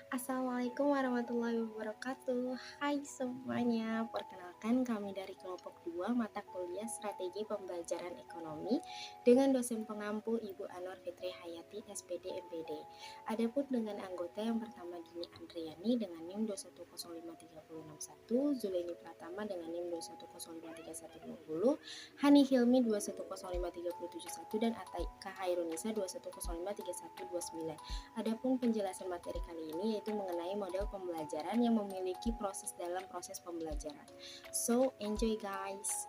Assalamualaikum warahmatullahi wabarakatuh. Hai semuanya, perkenalkan kami dari kelompok 2 mata kuliah Strategi Pembelajaran Ekonomi dengan dosen pengampu Ibu Anwar Fitri Hayati SPD MPD. Adapun dengan anggota yang pertama Dini Andriani dengan NIM 2105361, Zulaini Pratama dengan NIM 2105320, Hani Hilmi 2105371 dan Ataika Hairunisa 2105329. Adapun penjelasan materi kali ini yaitu mengenai model pembelajaran yang memiliki proses dalam proses pembelajaran. So, enjoy guys.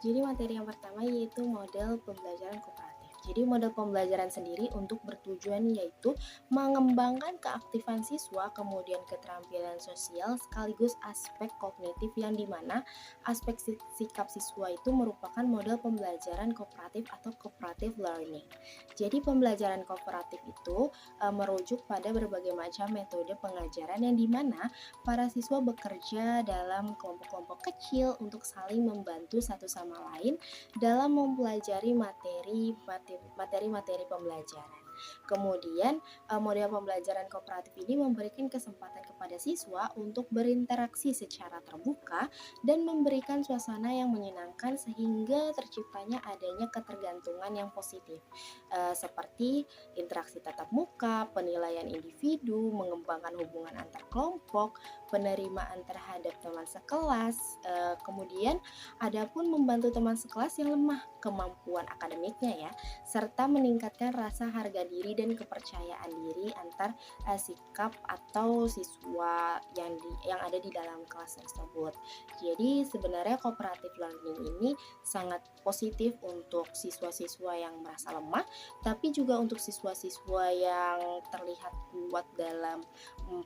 Jadi materi yang pertama yaitu model pembelajaran kooperatif. Jadi model pembelajaran sendiri untuk bertujuan yaitu mengembangkan keaktifan siswa, kemudian keterampilan sosial sekaligus aspek kognitif yang dimana aspek sikap siswa itu merupakan model pembelajaran kooperatif atau cooperative learning. Jadi pembelajaran kooperatif itu merujuk pada berbagai macam metode pengajaran yang dimana para siswa bekerja dalam kelompok-kelompok kecil untuk saling membantu satu sama lain dalam mempelajari materi-materi pembelajaran. Kemudian model pembelajaran kooperatif ini memberikan kesempatan kepada siswa untuk berinteraksi secara terbuka dan memberikan suasana yang menyenangkan sehingga terciptanya adanya ketergantungan yang positif seperti interaksi tatap muka, penilaian individu, mengembangkan hubungan antar kelompok, penerimaan terhadap teman sekelas, kemudian adapun membantu teman sekelas yang lemah kemampuan akademiknya ya, serta meningkatkan rasa harga diri dan kepercayaan diri antar sikap atau siswa yang ada di dalam kelas tersebut. Jadi sebenarnya cooperative learning ini sangat positif untuk siswa-siswa yang merasa lemah, tapi juga untuk siswa-siswa yang terlihat kuat dalam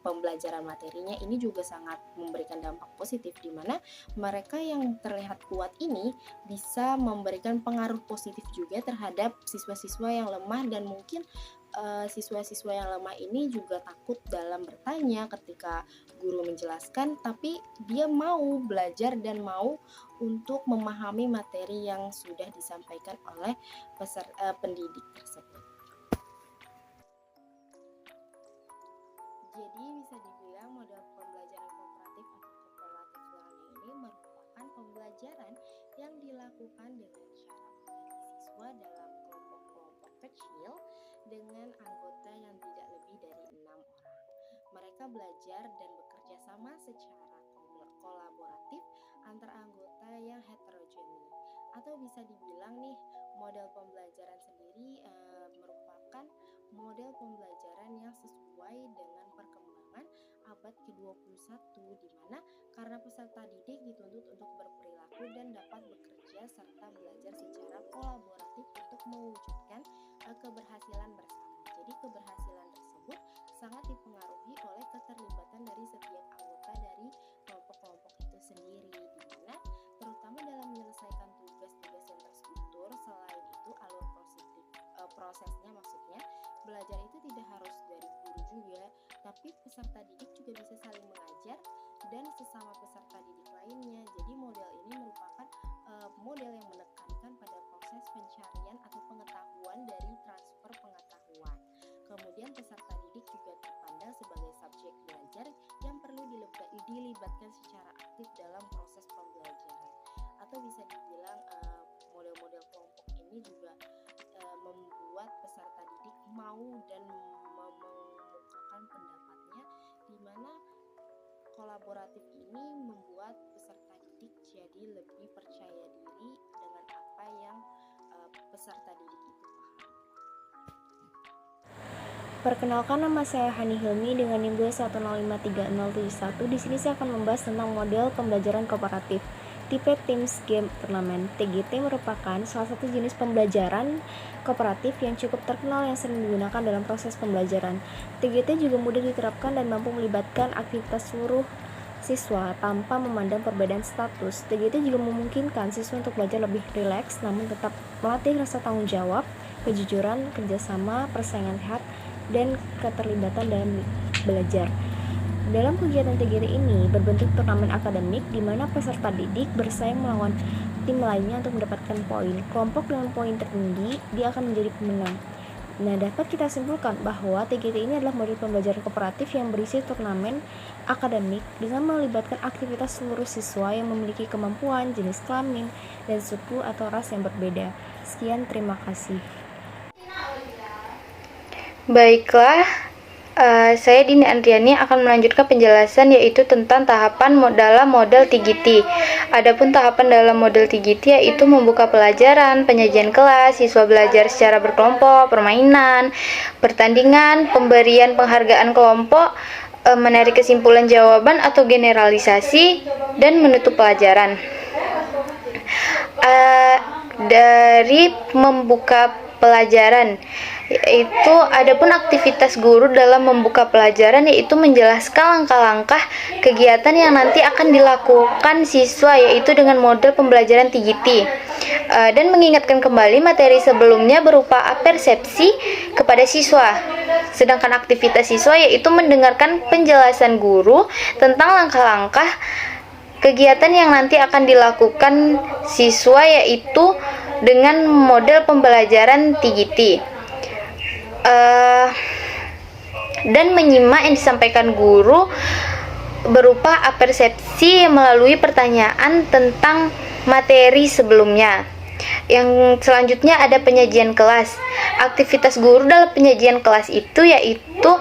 pembelajaran materinya ini juga sangat memberikan dampak positif di mana mereka yang terlihat kuat ini bisa memberikan pengaruh positif juga terhadap siswa-siswa yang lemah dan mungkin siswa-siswa yang lemah ini juga takut dalam bertanya ketika guru menjelaskan, tapi dia mau belajar dan mau untuk memahami materi yang sudah disampaikan oleh pendidik tersebut. Jadi bisa dibilang model pembelajaran kooperatif atau cooperative learning ini merupakan pembelajaran yang dilakukan dengan cara membagi siswa dalam kelompok-kelompok kecil dengan anggota yang tidak lebih dari 6 orang. Mereka belajar dan bekerja sama secara kolaboratif antar anggota yang heterogenis. Atau bisa dibilang nih, model pembelajaran sendiri merupakan model pembelajaran yang sesuai dengan perkembangan abad ke-21 di mana karena peserta didik dituntut untuk berperilaku dan dapat bekerja serta belajar secara kolaboratif untuk mewujudkan keberhasilan bersama. Jadi keberhasilan tersebut sangat dipengaruhi oleh keterlibatan dari setiap anggota dari kelompok-kelompok itu sendiri, di mana terutama dalam menyelesaikan tugas-tugas yang terstruktur. Selain itu alur prosesnya maksudnya belajar itu tidak harus dari guru juga, tapi peserta didik juga bisa saling mengajar dan sesama peserta didik lainnya. Jadi model ini merupakan model yang menekankan pada proses pencarian atau pengetahuan dari transfer pengetahuan. Kemudian peserta didik juga dipandang sebagai subjek belajar yang perlu dilibatkan secara aktif dalam proses pembelajaran. Atau bisa dibilang model-model kelompok ini juga membuat peserta didik mau dan mengemukakan pendapatnya, di mana kolaboratif ini membuat peserta didik jadi lebih percaya diri dengan apa yang peserta didik itu paham. Perkenalkan, nama saya Hani Hilmi dengan NIM 210536071. Di sini saya akan membahas tentang model pembelajaran kooperatif. Tipe Teams Game Turnamen (TGT) merupakan salah satu jenis pembelajaran kooperatif yang cukup terkenal yang sering digunakan dalam proses pembelajaran. TGT juga mudah diterapkan dan mampu melibatkan aktivitas seluruh siswa tanpa memandang perbedaan status. TGT juga memungkinkan siswa untuk belajar lebih rileks namun tetap melatih rasa tanggung jawab, kejujuran, kerjasama, persaingan sehat, dan keterlibatan dalam belajar. Dalam kegiatan TGT ini berbentuk turnamen akademik di mana peserta didik bersaing melawan tim lainnya untuk mendapatkan poin. Kelompok dengan poin tertinggi dia akan menjadi pemenang. Nah, dapat kita simpulkan bahwa TGT ini adalah model pembelajaran kooperatif yang berisi turnamen akademik dengan melibatkan aktivitas seluruh siswa yang memiliki kemampuan, jenis kelamin, dan suku atau ras yang berbeda. Sekian, terima kasih. Baiklah, saya Dini Andriani akan melanjutkan penjelasan yaitu tentang tahapan dalam model TGT. Adapun tahapan dalam model TGT yaitu membuka pelajaran, penyajian kelas, siswa belajar secara berkelompok, permainan, pertandingan, pemberian penghargaan kelompok, menarik kesimpulan jawaban atau generalisasi, dan menutup pelajaran. Dari membuka pelajaran, yaitu adapun aktivitas guru dalam membuka pelajaran yaitu menjelaskan langkah-langkah kegiatan yang nanti akan dilakukan siswa yaitu dengan model pembelajaran TGT, dan mengingatkan kembali materi sebelumnya berupa persepsi kepada siswa. Sedangkan aktivitas siswa yaitu mendengarkan penjelasan guru tentang langkah-langkah kegiatan yang nanti akan dilakukan siswa yaitu dengan model pembelajaran TGT, dan menyimak yang disampaikan guru berupa persepsi melalui pertanyaan tentang materi sebelumnya. Yang selanjutnya ada penyajian kelas. Aktivitas guru dalam penyajian kelas itu yaitu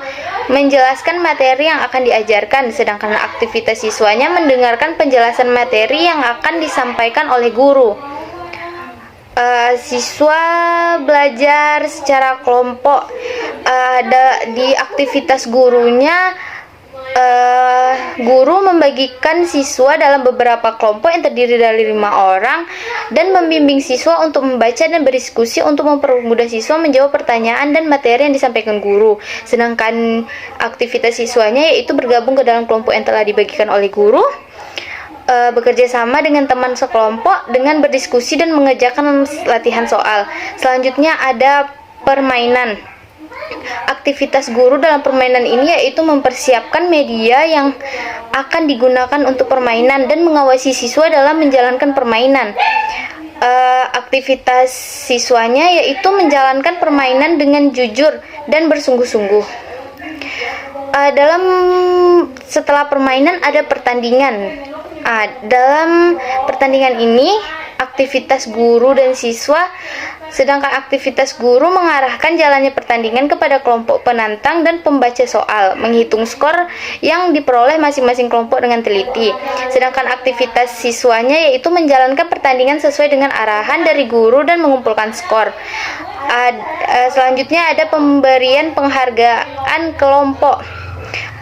menjelaskan materi yang akan diajarkan, sedangkan aktivitas siswanya mendengarkan penjelasan materi yang akan disampaikan oleh guru. Siswa belajar secara kelompok. Di aktivitas gurunya, guru membagikan siswa dalam beberapa kelompok yang terdiri dari 5 orang dan membimbing siswa untuk membaca dan berdiskusi untuk mempermudah siswa menjawab pertanyaan dan materi yang disampaikan guru. Sedangkan aktivitas siswanya yaitu bergabung ke dalam kelompok yang telah dibagikan oleh guru, bekerja sama dengan teman sekelompok dengan berdiskusi dan mengerjakan latihan soal. Selanjutnya ada permainan. Aktivitas guru dalam permainan ini yaitu mempersiapkan media yang akan digunakan untuk permainan dan mengawasi siswa dalam menjalankan permainan. Aktivitas siswanya yaitu menjalankan permainan dengan jujur dan bersungguh-sungguh. Setelah permainan ada pertandingan. Dalam pertandingan ini aktivitas guru dan siswa, sedangkan aktivitas guru mengarahkan jalannya pertandingan kepada kelompok penantang dan pembaca soal, menghitung skor yang diperoleh masing-masing kelompok dengan teliti. Sedangkan aktivitas siswanya yaitu menjalankan pertandingan sesuai dengan arahan dari guru dan mengumpulkan skor. Selanjutnya ada pemberian penghargaan kelompok.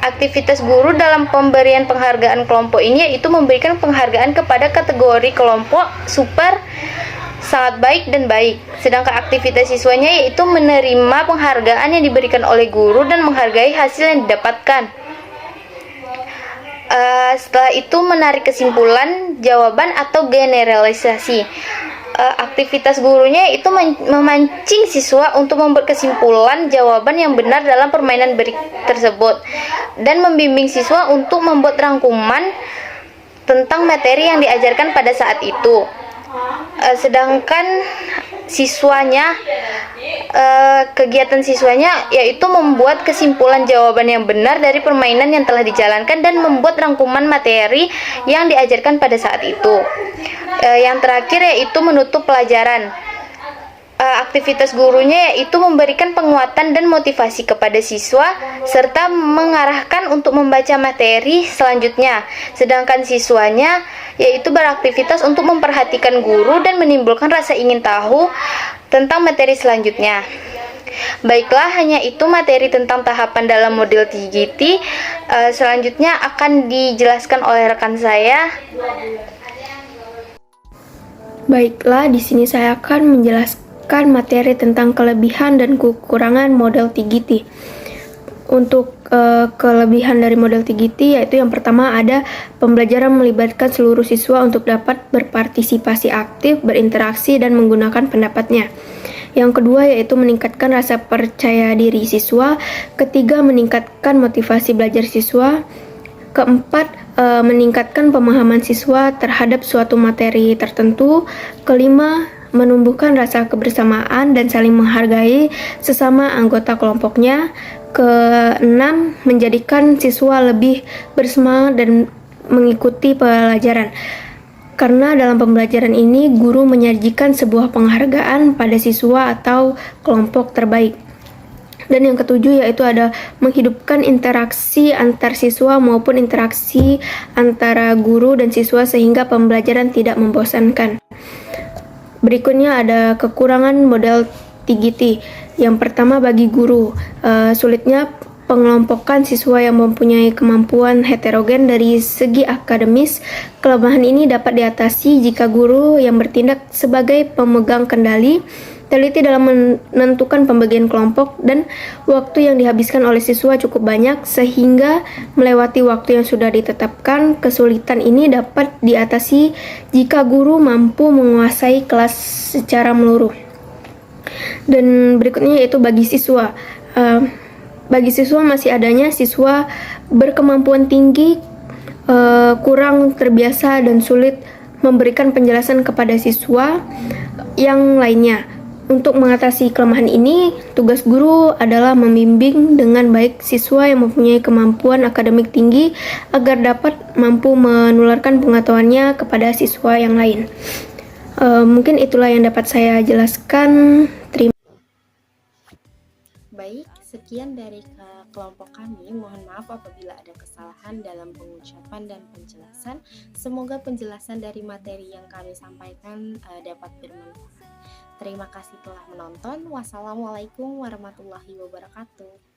Aktivitas guru dalam pemberian penghargaan kelompok ini yaitu memberikan penghargaan kepada kategori kelompok super, sangat baik, dan baik. Sedangkan aktivitas siswanya yaitu menerima penghargaan yang diberikan oleh guru dan menghargai hasil yang didapatkan. Setelah itu menarik kesimpulan jawaban atau generalisasi. Aktivitas gurunya itu memancing siswa untuk membuat kesimpulan jawaban yang benar dalam permainan tersebut dan membimbing siswa untuk membuat rangkuman tentang materi yang diajarkan pada saat itu. Sedangkan siswanya, kegiatan siswanya yaitu membuat kesimpulan jawaban yang benar dari permainan yang telah dijalankan dan membuat rangkuman materi yang diajarkan pada saat itu. Yang terakhir yaitu menutup pelajaran. Aktivitas gurunya yaitu memberikan penguatan dan motivasi kepada siswa serta mengarahkan untuk membaca materi selanjutnya. Sedangkan siswanya yaitu beraktivitas untuk memperhatikan guru dan menimbulkan rasa ingin tahu tentang materi selanjutnya. Baiklah, hanya itu materi tentang tahapan dalam model TGT. Selanjutnya akan dijelaskan oleh rekan saya. Baiklah, di sini saya akan menjelaskan materi tentang kelebihan dan kekurangan model TGT. Untuk kelebihan dari model TGT yaitu yang pertama ada pembelajaran melibatkan seluruh siswa untuk dapat berpartisipasi aktif, berinteraksi, dan menggunakan pendapatnya. Yang kedua yaitu meningkatkan rasa percaya diri siswa. Ketiga, meningkatkan motivasi belajar siswa. Keempat, meningkatkan pemahaman siswa terhadap suatu materi tertentu. Kelima, menumbuhkan rasa kebersamaan dan saling menghargai sesama anggota kelompoknya. Keenam, menjadikan siswa lebih bersemangat dan mengikuti pelajaran. Karena dalam pembelajaran ini, guru menyajikan sebuah penghargaan pada siswa atau kelompok terbaik. Dan yang ketujuh yaitu ada menghidupkan interaksi antar siswa maupun interaksi antara guru dan siswa sehingga pembelajaran tidak membosankan. Berikutnya ada kekurangan model TGT. Yang pertama bagi guru, sulitnya pengelompokan siswa yang mempunyai kemampuan heterogen dari segi akademis. Kelemahan ini dapat diatasi jika guru yang bertindak sebagai pemegang kendali teliti dalam menentukan pembagian kelompok dan waktu yang dihabiskan oleh siswa cukup banyak sehingga melewati waktu yang sudah ditetapkan. Kesulitan ini dapat diatasi jika guru mampu menguasai kelas secara menyeluruh. Dan berikutnya yaitu bagi siswa. Bagi siswa masih adanya siswa berkemampuan tinggi, kurang terbiasa dan sulit memberikan penjelasan kepada siswa yang lainnya. Untuk mengatasi kelemahan ini, tugas guru adalah membimbing dengan baik siswa yang mempunyai kemampuan akademik tinggi agar dapat mampu menularkan pengetahuannya kepada siswa yang lain. Mungkin itulah yang dapat saya jelaskan. Baik, sekian dari kelompok kami. Mohon maaf apabila ada kesalahan dalam pengucapan dan penjelasan. Semoga penjelasan dari materi yang kami sampaikan dapat bermanfaat. Terima kasih telah menonton. Wassalamualaikum warahmatullahi wabarakatuh.